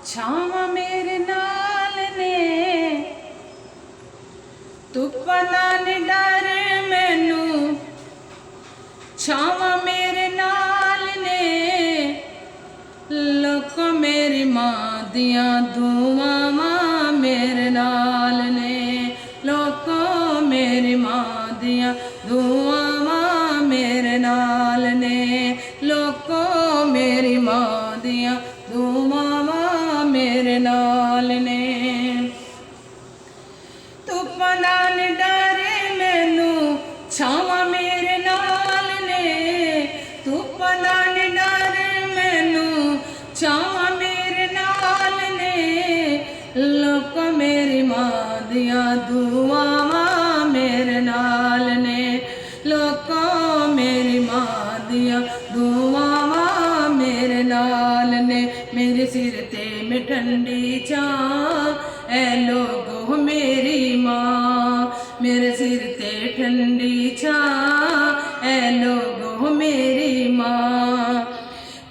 छावा मेरे नाल ने धुप्पां दा नी डर मैनू छावा मेरे नाल ने लोकां मेरी मां दियां दुआवां मेरे नाल ने लोकां मेरी मां दियां दुआवां मेरे नाल ने लोकां मेरी मां दियां दुआवां मेरे नाल ने धुप्पां दा नी डर मैनू छावां मेरे नाल ने धुप्पां दा नी डर मैनू छावां मेरे नाल ने लोकां मेरी मां दियां दुआवां मेरे नाल ने लोकां मेरी मां दियां दुआवां मेरे नाल ने मेरे सिर ते में ठंडी छां ऐ लोगो मेरी मां मेरे सिर ते ठंडी छां ऐ लोगो मेरी मां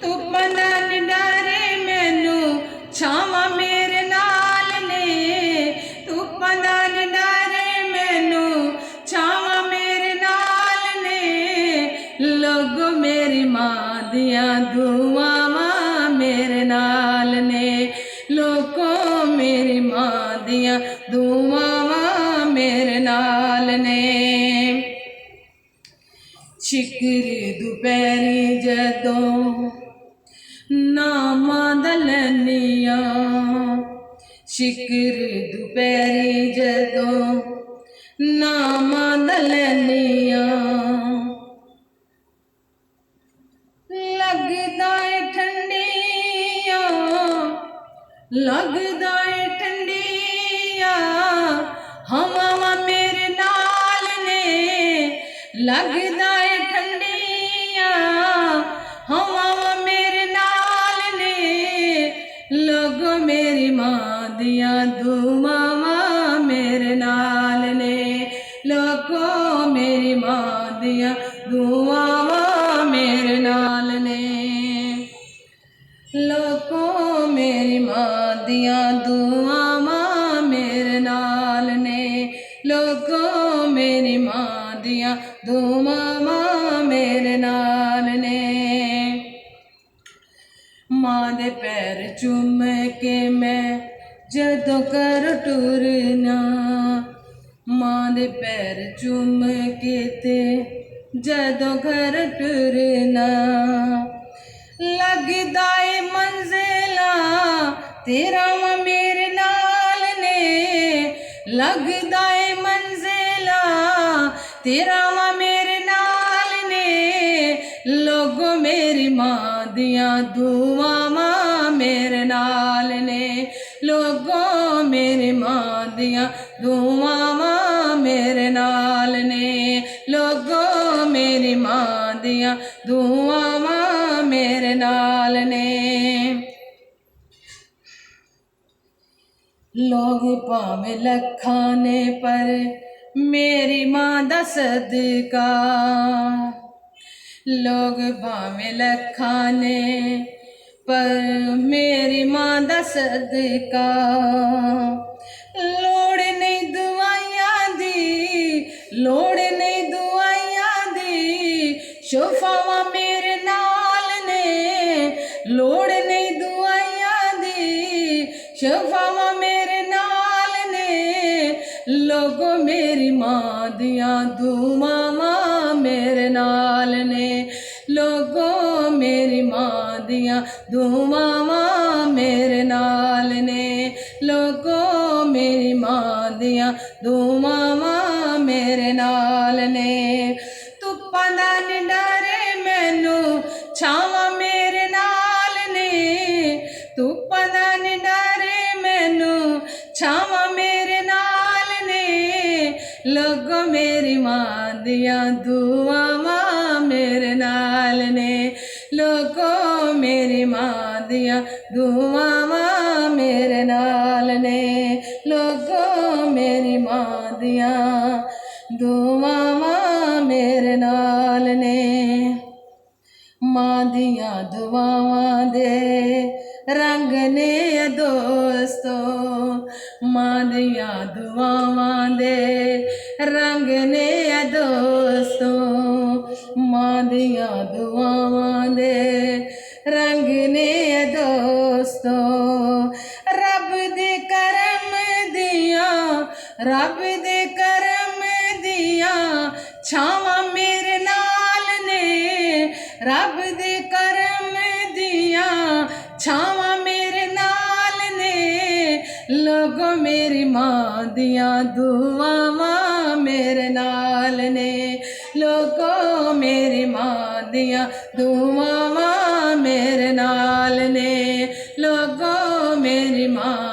धुप्पां दा नी डर मैनू छावां मेरे नाल ने धुप्पां दा नी डर मैनू छावां मेरे नाल ने लोगो मेरी मां दियां दुआवां मेरे नाल ने लोगों मेरी मां दियां दुआवां मेरे नाल ने शिकर दुपहरी जदों नामां दा लैनियां शिकर दुपहरी जदों नामां दा लैनियां लगदा है ठंडिया लगदा है ठंडिया हवावां मेरे नाल ने लगदा है ठंडिया हवावां मेरे नाल ने लोगो मेरी मां दियां दुआवां मेरे नाल ने लोगो मेरी मां दियां दुआवां मेरे नाल ने लोगों मेरी मां दियां दुआवां मेरे नाल ने लोगों मेरी मां दियां दुआवां मेरे नाल ने मां दे पैर चूम के मैं जदों कर टुरना मां दे पैर चूम के ते जदों घर टुरना लगदा है मंजिला तेरा वा मेरे नाल ने लगदा है मंजिला तेरा वा मेरे नाल ने लोगो मेरी मां दियां दुआवां मेरे नाल ने लोगो मेरी मां दियां दुआवां मेरे नाल ने लोगो मेरी मां दियां दुआवां मेरे नाल ने लोग भावें लखां ने पर मेरी मां दा सदका लोग भावें लखां ने पर मेरी मां दा सदका लोड़ नहीं दुआइयां दी लोड़ नहीं दुआइयां दी शफावां मेरे नाल ने लोड़ नहीं दुआइयां दी शफावां मेरे नाल ने लोगो मेरी मां दियां दुआवां मेरे नाल ने लोगो मेरी मां दियां दुआवां मेरे नाल ने लोगो मेरी मां दियां दुआवां मेरे नाल ने धुप्पां दा नी डर मैनू छावां मेरे नाल ने धुप्पां दा नी डर मैनू छावां मेरे नाल ने लोगो मेरी मां दियां दुआवां मेरे नाल ने लोगो मेरी मां दियां दुआवां मेरे नाल ने लोगो मेरी मां दियां दुआवां मेरे नाल ने मां दियां दुआवां दे रंग ने दोस्तों मां दियां दुआवां दे रंग ने दोस्तों मां दियां दुआवां दे रंग ने दोस्तों रब दे करम दियां रब दे करम दियां छावां मेरे नाल ने रब दे करम दियां छावां मेरे नाल ने लोगों मेरी मां दियां दुआवां मेरे नाल ने लोगों मेरी मां दियां दुआवां मेरे नाल ने लोगों मेरी मां